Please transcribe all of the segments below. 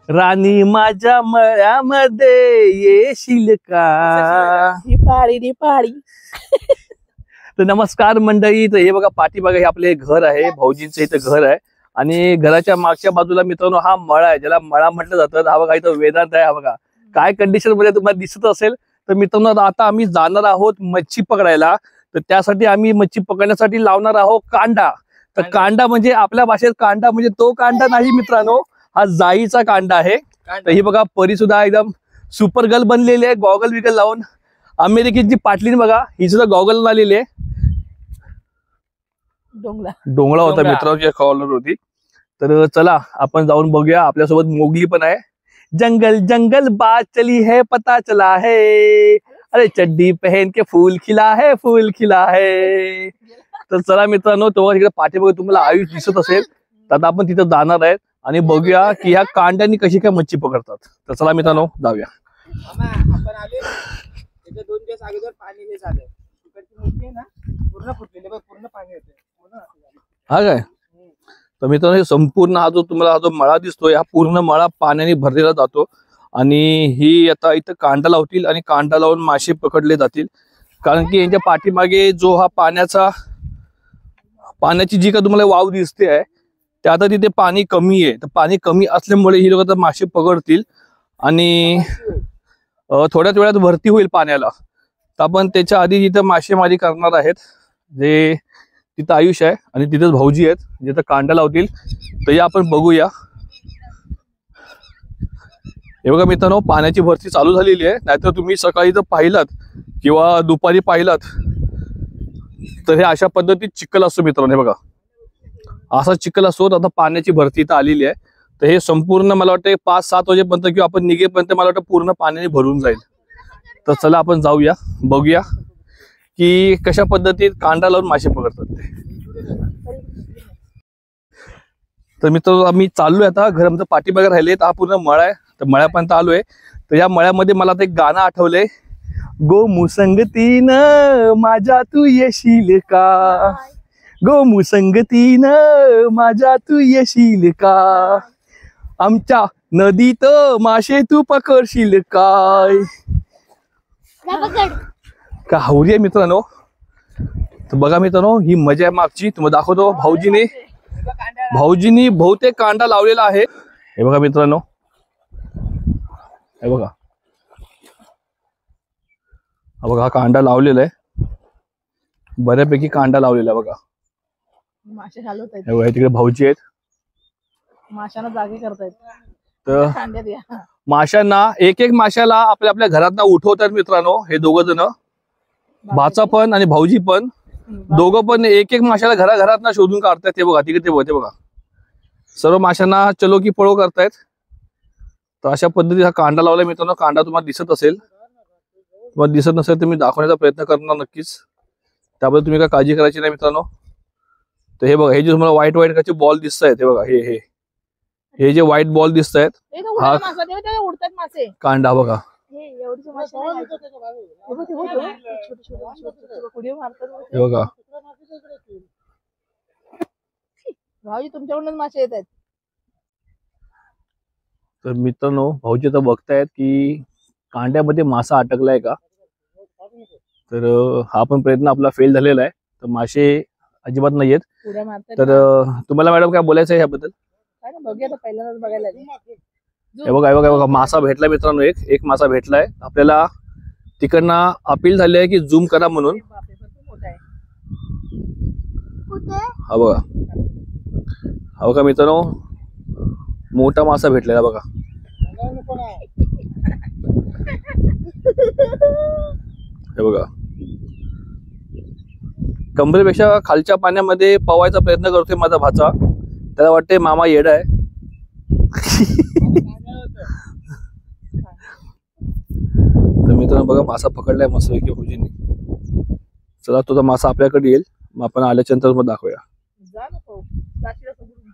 राणी माझ्या मळ्यामध्ये येशील का? निपाळी तर नमस्कार मंडळी. तर हे बघा पाठीमागे हे आपले घर आहे, भाऊजींचं इथं घर आहे आणि घराच्या मागच्या बाजूला मित्रांनो हा मळा आहे, ज्याला मळा म्हटलं जातं. हा बघा इथं वेदांत आहे. हा बघा काय कंडिशन मध्ये तुम्हाला दिसत असेल. तर मित्रांनो आता आम्ही जाणार आहोत मच्छी पकडायला. तर त्यासाठी आम्ही मच्छी पकडण्यासाठी लावणार आहोत कांडा. तर कांडा म्हणजे आपल्या भाषेत कांडा म्हणजे तो कांडा नाही मित्रांनो, हा जाईचा कांडा आहे. तर ही बघा परी सुद्धा एकदम सुपर गर्ल बनलेली आहे, गॉगल विगल लावून. अमेरिकेची पाटलीन बघा, ही सुद्धा गॉगल लावलेली आहे. डोंगळा होता मित्रांनो, कॉलर होती. तर चला आपण जाऊन बघूया. आपल्यासोबत मोगली पण आहे. जंगल जंगल बात चली है पता चला है, अरे चड्डी पहन के फूल खिला है, फूल खिला है. तर चला मित्रांनो, तेव्हा तिकडे पाठीमागे तुम्हाला आयुष दिसत असेल. तर आता आपण तिथं जाणार आहेत आणि बघूया की ह्या कांड्यांनी कशी काय मच्छी पकडतात. तर चला मित्रांनो जाऊया. आपण आले 2 दिवस अगोदर पाणी हे झालं, तिकडची मच्छी आहे ना पूर्ण फुटलेली, पूर्ण पाणी येते. हा काय? तर मित्रांनो हे संपूर्ण हा जो तुम्हाला हा जो मळा दिसतोय, हा पूर्ण मळा पाण्याने भरलेला जातो. आणि ही आता इथं कांडा लावतील आणि कांडा लावून मासे पकडले जातील. कारण की यांच्या पाठीमागे जो हा पाण्याची जी का तुम्हाला वाव दिसते आहे, ते आता तिथे पाणी कमी आहे. तर पाणी कमी असल्यामुळे ही लोक मासे पकडतील आणि थोड्याच वेळात भरती होईल पाण्याला. तर आपण त्याच्या आधी जिथं मासेमारी करणार आहेत, जे तिथं आयुष आहे आणि तिथेच भाऊजी आहेत जिथं कांडा लावतील. तर या आपण बघूया. हे बघा मित्रांनो, पाण्याची भरती चालू झालेली आहे. नाहीतर तुम्ही सकाळी जर पाहिलात किंवा दुपारी पाहिलात तर हे अशा पद्धतीत चिखल असतो मित्रांनो. हे बघा असा चिखल असतो. आता पाण्याची भरती इथं आलेली आहे. तर हे संपूर्ण मला वाटतं 5-7 वाजेपर्यंत किंवा आपण निघेपर्यंत मला वाटतं पूर्ण पाण्याने भरून जाईल. तर चला आपण जाऊया, बघूया की कशा पद्धतीत कांडा लावून मासे पकडतात ते. तर मित्रांनो आम्ही चाललोय आता. घर आमचं पाठीमागे राहिले. हा पूर्ण मळा आहे. तर मळ्यापर्यंत आलोय. तर या मळ्यामध्ये मला आता एक गाणं आठवलंय. गो मुसंगतीनं माझ्या तू येशील का, गो मुसंगतीनं माझ्या तू येशील का, आमच्या नदीत मासे तू पकडशील काय. का हवरी आहे मित्रांनो. तर बघा मित्रांनो ही मजा आहे मागची. तुम्हाला दाखवतो. भाऊजीनी बहुतेक कांडा लावलेला आहे. हे बघा मित्रांनो, हे बघा, हा बघा हा कांडा लावलेला आहे. बऱ्यापैकी कांडा लावलेला आहे बघा. मासे घालवत आहेत. तिकडे भाऊजी आहेत, माशांना जागे करतायत. तर माशांना एक माशाला आपल्या आपल्या घरात उठवतात मित्रांनो. हे दोघं जण, भाचा पण आणि भाऊजी पण, दोघं पण एक माशाला घराघरात शोधून काढतायत. ते बघा तिकडे ते बघा सर्व माशांना चलो की पळो करतायत. तर अशा पद्धतीत हा कांडा लावलाय मित्रांनो. कांडा तुम्हाला दिसत असेल, तुम्हाला दिसत नसेल तर मी दाखवण्याचा प्रयत्न करणार नक्कीच. त्याबद्दल तुम्ही काय काळजी करायची नाही मित्रांनो. तर हे बघा, हे जे तुम्हाला व्हाईट व्हाईट कसे बॉल दिसत आहेत, हे बघा हे जे व्हाईट बॉल दिसत आहेत, हा कांडा बघा. हे बघा भाऊजी तुमच्याकडून मासे येत आहेत. तर मित्रांनो भाऊजी तर बघतायत की कांड्यामध्ये मासा अटकलाय का. तर हा पण प्रयत्न आपला फेल झालेला आहे. तर मासे अजिबात नाहीयेत. तर तुम्हाला मॅडम काय बोलायचं आहे याबद्दल? हे बघा मासा भेटला मित्रांनो. एक मासा भेटलाय आपल्याला. तिकडनं अपील झाली आहे की झूम करा म्हणून. हा बघा मित्रांनो, मोठा मासा भेटलेला बघा. हे बघा कमरेपेक्षा खालच्या पाण्यामध्ये पवायचा प्रयत्न करतोय माझा भाचा. त्याला वाटते मामा येडा आहे. तर मित्रांनो बघा मासा पकडलाय मस्त भाऊजींनी. चला तुझा मासा आपल्याकडे येईल, मग आपण आल्याच्या नंतर मग दाखवूया. जा ना भाऊ, जाशील असं बोलून.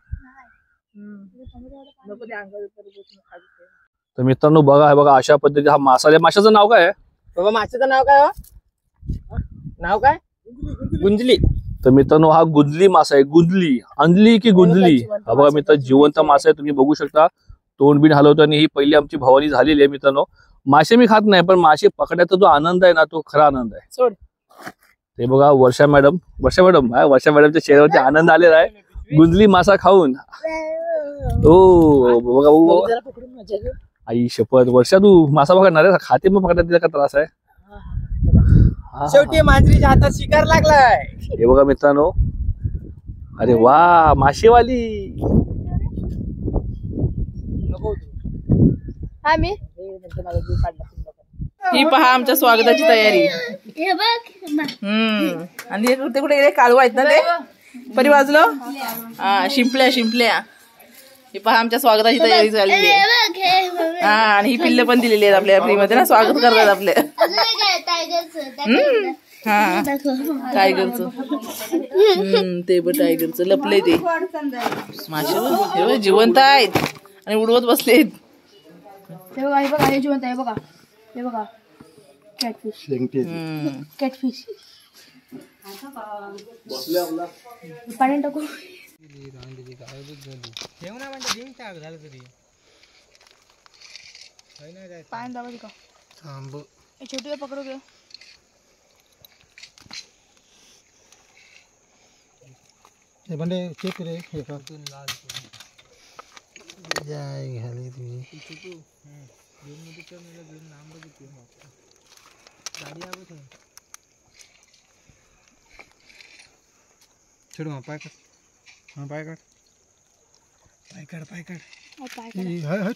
नको ते अंगावर उतरू बसून खाली ठेव. तर मित्रांनो बघा, हे बघा अशा पद्धतीने हा मासा आहे. माशाचं नाव काय आहे? बाबा माशाचं नाव काय हो? नाव काय? गुंजली. तर मित्रांनो हा गुंजली मासा आहे. गुंजली, अंजली की गुंजली. हा बघा मित्र, जिवंत मासा आहे. तुम्ही बघू शकता तोंड बिन हलवतो. आणि ही पहिली आमची भवानी झालेली आहे. मित्रांनो मासे मी खात नाही, पण मासे पकडायचा जो आनंद आहे ना, तो खरा आनंद आहे. सोड. ते बघा वर्षा मॅडम वर्षा मॅडमच्या चेहऱ्यावरती आनंद आलेला आहे गुंजली मासा खाऊन. हो बघा भाऊ जरा पकडून मजा घे. आई शपथ, वर्षा तू मासा पकडणार आहे? खाते मग पकडण्यात तिला का त्रास आहे? शेवटी मांजरीच्या हातात शिकार लागलाय. हे बघा मित्रांनो, अरे वा माशेवाली. नको हा मी ही पहा आमच्या स्वागताची तयारी. हे बघ आणि ते कुठे गेले? कालवा आहेत ना ते परी बाजूला. हा शिंपल्या. ही पहा आमच्या स्वागताची तयारी झालेली आहे. हा आणि ही पिल्ल पण दिलेली आहेत आपल्या फ्री मध्ये ना, स्वागत करतात आपले. हा टायगरचं. ते पण टायगरचं लपलंय ते. मासे जिवंत आहेत आणि उडवत बसलेत. हे बघा, हे बघा, हे जिवंत आहे बघा. हे बघा कॅटफिश. पाणी टाकू. पाणी दाबायचं का? छोटी पकडू घे. चेक रे हे का जाय घाली तुझी छेडू हा पाय काढ. पाय काढ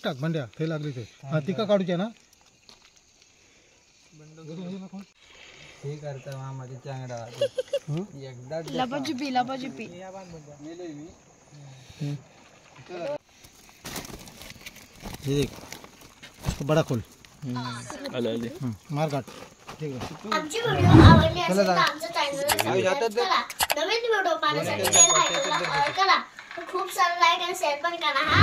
टाक बंड्या ते लागली ते. हा तिका काढूच्या ना. हे करता मामाची चांगडा एकदा लपाछुपी. ये देख इसको बड़ा खोल. मार काट. ठीक आहे. आमची व्हिडिओ आवडली असेल तर आमच्या चॅनलला नवीन व्हिडिओ पाहण्यासाठी बेल आयकॉनला ऑल करा. खूप सारा लाईक आणि शेअर पण करा हा.